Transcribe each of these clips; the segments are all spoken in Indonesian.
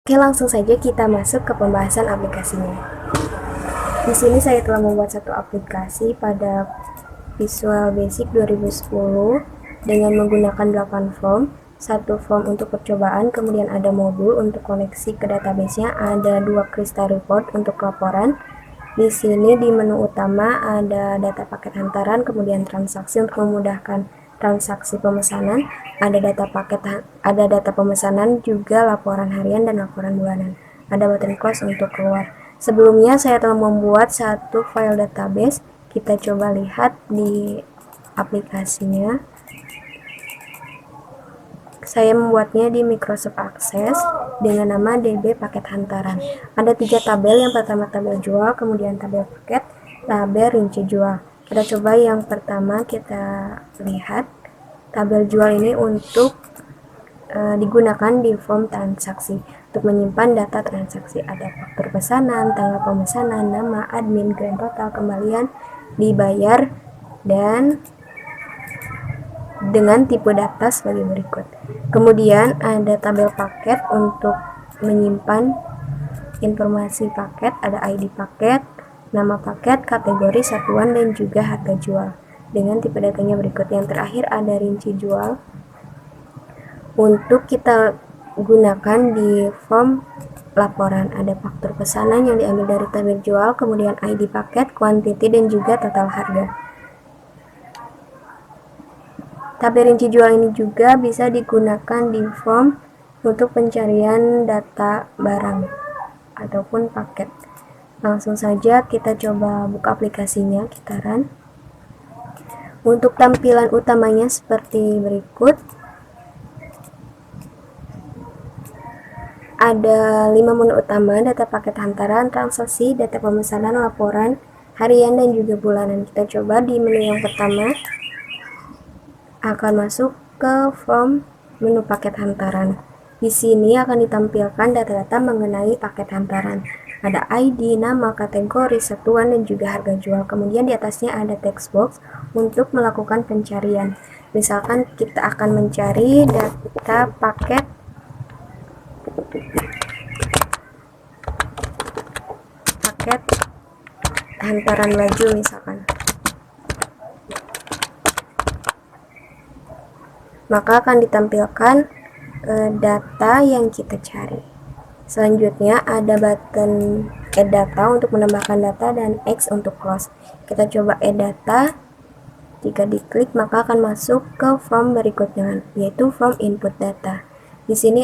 Oke, langsung saja kita masuk ke pembahasan aplikasinya. Di sini saya telah membuat satu aplikasi pada Visual Basic 2010 dengan menggunakan 8 form, satu form untuk percobaan, kemudian ada modul untuk koneksi ke database-nya, ada 2 crystal report untuk laporan. Di sini di menu utama ada data paket hantaran, kemudian transaksi untuk memudahkan transaksi pemesanan, ada data pemesanan, juga laporan harian dan laporan bulanan. Ada button close untuk keluar. Sebelumnya saya telah membuat satu file database. Kita coba lihat di aplikasinya. Saya membuatnya di Microsoft Access dengan nama DB paket hantaran. Ada 3 tabel. Yang pertama tabel jual, kemudian tabel paket, tabel rinci jual. Kita coba yang pertama, kita lihat tabel jual ini untuk digunakan di form transaksi untuk menyimpan data transaksi. Ada faktur pesanan, tanggal pemesanan, nama, admin, grand total, kembalian, dibayar, dan dengan tipe data sebagai berikut. Kemudian ada tabel paket untuk menyimpan informasi paket, ada ID paket, nama paket, kategori satuan, dan juga harga jual dengan tipe datanya berikut. Yang terakhir ada rinci jual untuk kita gunakan di form laporan. Ada faktur pesanan yang diambil dari tabel jual, kemudian ID paket, quantity, dan juga total harga. Tabel rinci jual ini juga bisa digunakan di form untuk pencarian data barang ataupun paket. Langsung saja kita coba buka aplikasinya, kita run. Untuk tampilan utamanya seperti berikut. Ada 5 menu utama: data paket hantaran, transaksi, data pemesanan, laporan harian, dan juga bulanan. Kita coba di menu yang pertama, akan masuk ke form menu paket hantaran. Di sini akan ditampilkan data-data mengenai paket hantaran. Ada ID, nama, kategori, satuan, dan juga harga jual. Kemudian di atasnya ada text box untuk melakukan pencarian. Misalkan kita akan mencari data paket hantaran baju misalkan. Maka akan ditampilkan data yang kita cari. Selanjutnya ada button add data untuk menambahkan data dan X untuk close. Kita coba add data. Jika diklik maka akan masuk ke form berikutnya, yaitu form input data. Di sini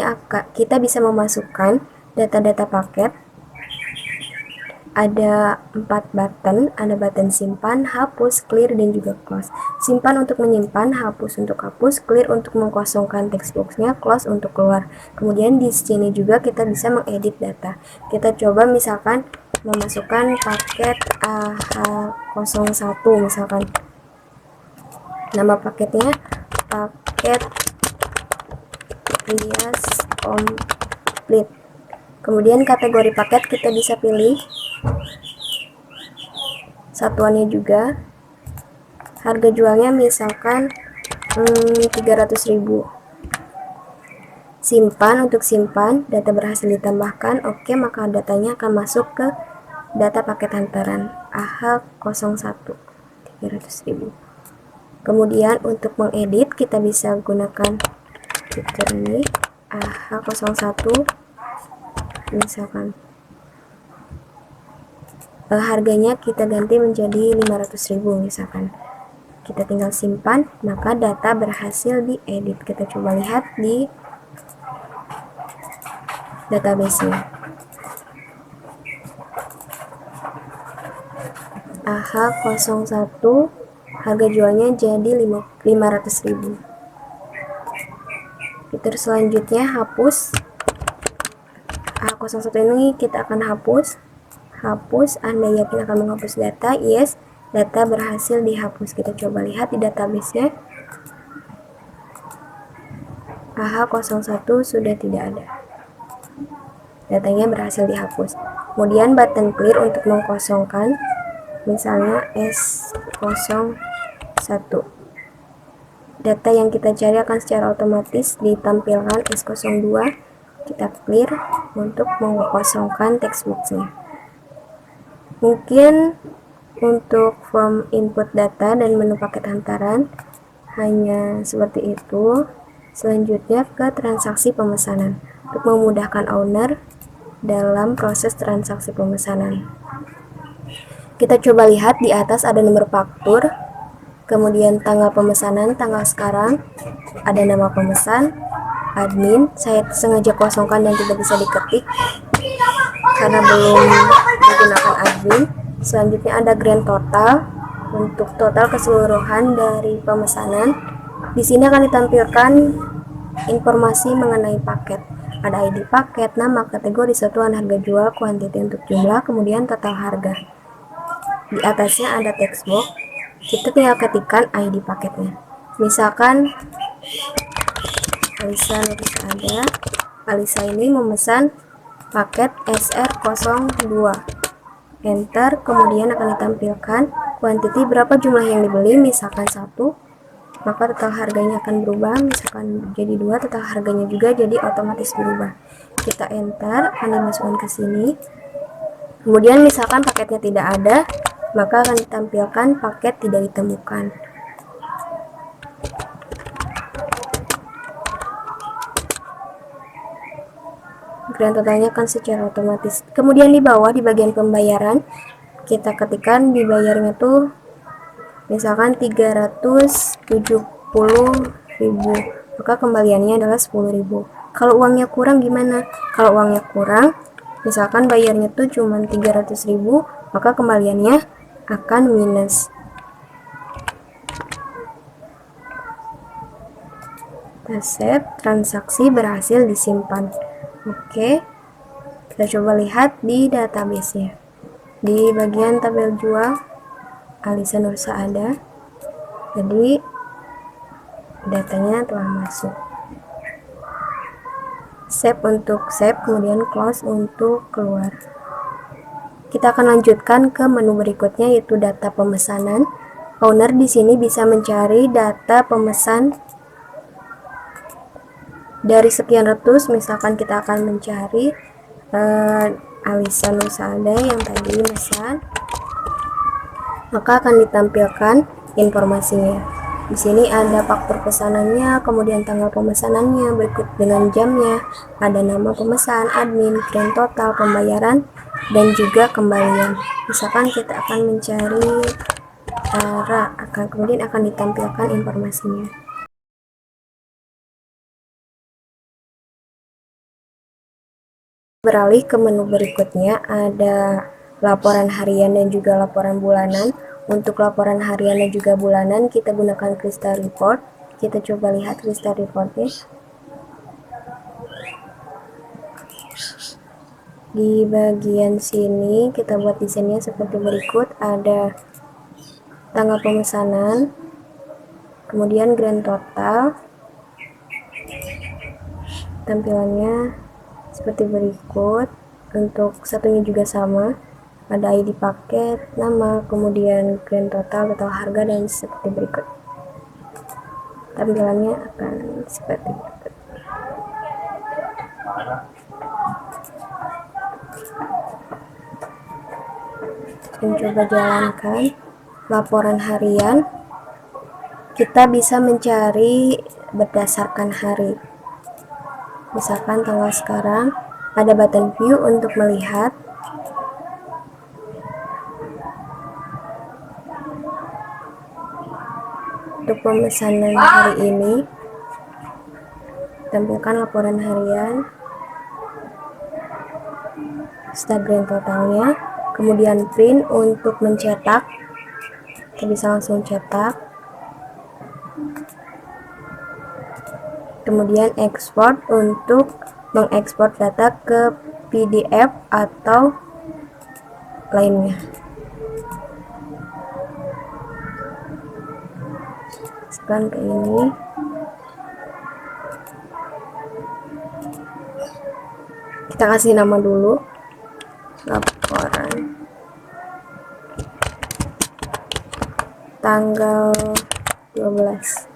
kita bisa memasukkan data-data paket. Ada 4 button, ada button simpan, hapus, clear, dan juga close. Simpan untuk menyimpan, hapus untuk hapus, clear untuk mengkosongkan text boxnya, close untuk keluar. Kemudian di sini juga kita bisa mengedit data. Kita coba misalkan memasukkan paket AH01 misalkan. Nama paketnya paket rias komplit. Kemudian kategori paket kita bisa pilih satuannya juga. Harga jualnya misalkan 300.000. Simpan untuk simpan, data berhasil ditambahkan. Oke, maka datanya akan masuk ke data paket hantaran AH01 300.000. Kemudian untuk mengedit kita bisa gunakan fitur ini AH01 misalkan. Harganya kita ganti menjadi 500.000 misalkan. Kita tinggal simpan, maka data berhasil diedit. Kita coba lihat di database-nya. AH01 harga jualnya jadi 500.000. Fitur selanjutnya hapus. AH01 ini kita akan hapus. Anda yakin akan menghapus data? Yes, data berhasil dihapus. Kita coba lihat di database-nya. AH01 sudah tidak ada. Datanya berhasil dihapus. Kemudian button clear untuk mengkosongkan, misalnya S01. Data yang kita cari akan secara otomatis ditampilkan S02 Kita clear untuk mengosongkan text boxnya. Mungkin untuk form input data dan menu paket hantaran hanya seperti itu. Selanjutnya ke transaksi pemesanan untuk memudahkan owner dalam proses transaksi pemesanan. Kita coba lihat di atas ada nomor faktur, kemudian tanggal pemesanan, tanggal sekarang, ada nama pemesan, admin. Saya sengaja kosongkan dan tidak bisa diketik karena belum menggunakan admin. Selanjutnya ada grand total untuk total keseluruhan dari pemesanan. Di sini akan ditampilkan informasi mengenai paket. Ada ID paket, nama, kategori, satuan harga jual, kuantiti untuk jumlah, kemudian total harga. Di atasnya ada text box. Kita tinggal ketikkan ID paketnya. Misalkan Alisa ada. Alisa ini memesan paket SR02. Enter, kemudian akan ditampilkan kuantiti berapa jumlah yang dibeli, misalkan 1, maka total harganya akan berubah, misalkan jadi 2, total harganya juga jadi otomatis berubah. Kita enter, akan dimasukkan ke sini. Kemudian misalkan paketnya tidak ada, maka akan ditampilkan paket tidak ditemukan. Grand totalnya akan secara otomatis. Kemudian di bawah di bagian pembayaran, kita ketikkan dibayarnya tuh misalkan 370.000, maka kembaliannya adalah 10.000. Kalau uangnya kurang gimana? Kalau uangnya kurang, misalkan bayarnya tuh cuma 300.000, maka kembaliannya akan minus. Kita save, transaksi berhasil disimpan. Oke, kita coba lihat di database-nya. Di bagian tabel jual, Alisa Nursa ada. Jadi datanya telah masuk. Save untuk save, kemudian close untuk keluar. Kita akan lanjutkan ke menu berikutnya, yaitu data pemesanan. Owner di sini bisa mencari data pemesan dari sekian ratus. Misalkan kita akan mencari Alisa Nusada yang tadi memesan, maka akan ditampilkan informasinya. Di sini ada faktur pesanannya, kemudian tanggal pemesanannya, berikut dengan jamnya, ada nama pemesan, admin, grand total, pembayaran, dan juga kembalian. Misalkan kita akan mencari Tara, kemudian akan ditampilkan informasinya. Beralih ke menu berikutnya, ada laporan harian dan juga laporan bulanan. Untuk laporan harian dan juga bulanan kita gunakan Crystal Report. Kita coba lihat Crystal Reportnya. Di bagian sini kita buat desainnya seperti berikut. Ada tanggal pemesanan, kemudian grand total, tampilannya seperti berikut. Untuk satunya juga sama, ada ID paket, nama, kemudian grand total, total harga, dan seperti berikut. Tampilannya akan seperti berikut. Mencoba jalankan laporan harian. Kita bisa mencari berdasarkan hari. Misalkan tanggal sekarang, ada button view untuk melihat. Untuk pemesanan hari ini, tampilkan laporan harian, start grand totalnya, kemudian print untuk mencetak. Kita bisa langsung cetak. Kemudian export untuk mengekspor data ke PDF atau lainnya. Scan ke ini. Kita kasih nama dulu, laporan tanggal 12.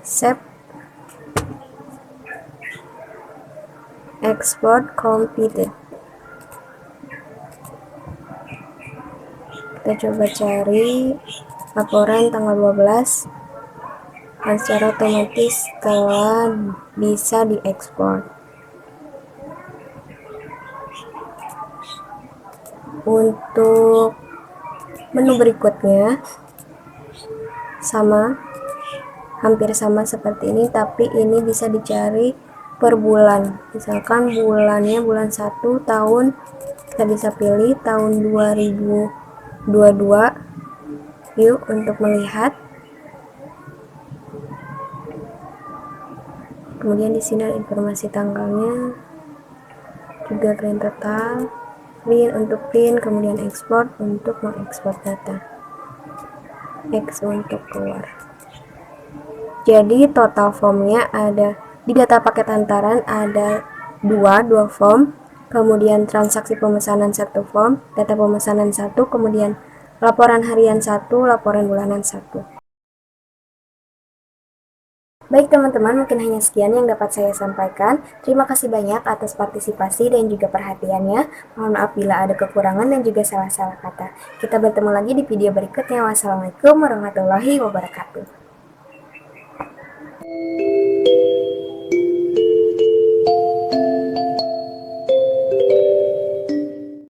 Save. export completed. Kita coba cari laporan tanggal 12 dan secara otomatis telah bisa diekspor. Untuk menu berikutnya hampir sama seperti ini, tapi ini bisa dicari per bulan. Misalkan bulannya bulan 1 tahun, kita bisa pilih tahun 2022. Yuk untuk melihat. Kemudian di sini ada informasi tanggalnya, juga grand total, print, kemudian ekspor untuk mengekspor data, X untuk keluar. Jadi total formnya ada di data paket hantaran ada dua form, kemudian transaksi pemesanan 1 form, data pemesanan 1, kemudian laporan harian 1, laporan bulanan 1. Baik teman-teman, mungkin hanya sekian yang dapat saya sampaikan. Terima kasih banyak atas partisipasi dan juga perhatiannya. Mohon maaf bila ada kekurangan dan juga salah-salah kata. Kita bertemu lagi di video berikutnya. Wassalamualaikum warahmatullahi wabarakatuh.